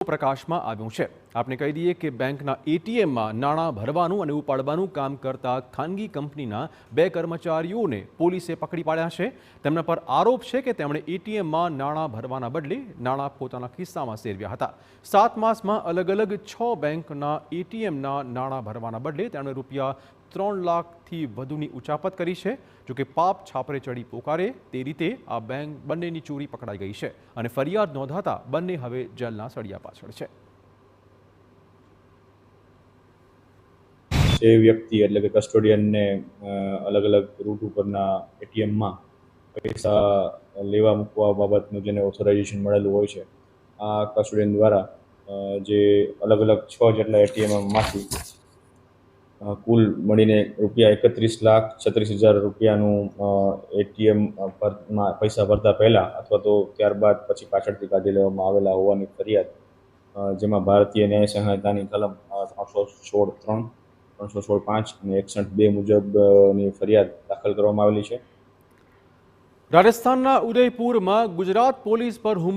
પ્રકાશમાં આવ્યું છે। આપણે કહી દઈએ કે બેંકના એટીએમમાં નાણાં ભરવાનું અને ઉપાડવાનું કામ કરતા ખાનગી કંપનીના 2 કર્મચારીઓને પોલીસે પકડી પાડ્યા છે। તેમના પર આરોપ છે કે તેમણે એટીએમમાં નાણાં ભરવાના બદલે નાણાં પોતાના ખિસ્સામાં સેરવ્યા હતા। 7 માસમાં અલગ અલગ 6 બેંકના એટીએમના નાણાં ભરવાના બદલે તેમણે રૂપિયા 3 લાખથી વધુની ઉચાપત કરી છે। જોકે પાપ છાપરે ચડી પોકારે તે રીતે આ બેંક બંનેની ચોરી પકડાઈ ગઈ છે અને ફરિયાદ નોંધાતા બંને હવે જેલના સળિયા પાછળ છે। જે વ્યક્તિ એટલે કે કસ્ટોડિયનને અલગ અલગ રૂટ ઉપરના એટીએમમાં પૈસા લેવા મૂકવા બાબતનું જેને ઓથોરાઇઝેશન મળેલું હોય છે, આ કસ્ટોડિયન દ્વારા જે અલગ અલગ 6 જેટલા એટીએમમાંથી કુલ મળીને રૂપિયા 31,36,000 રૂપિયાનું એટીએમ પરમાં પૈસા ભરતા પહેલાં અથવા તો ત્યારબાદ પછી પાછળથી કાઢી લેવામાં આવેલા હોવાની ફરિયાદ, જેમાં ભારતીય ન્યાય સંહિતાની કલમ 316(3), 316(5) અને 61(2) મુજબની ફરિયાદ દાખલ કરવામાં આવેલી છે। રાજસ્થાનના ઉદયપુરમાં ગુજરાત પોલીસ પર હુમલો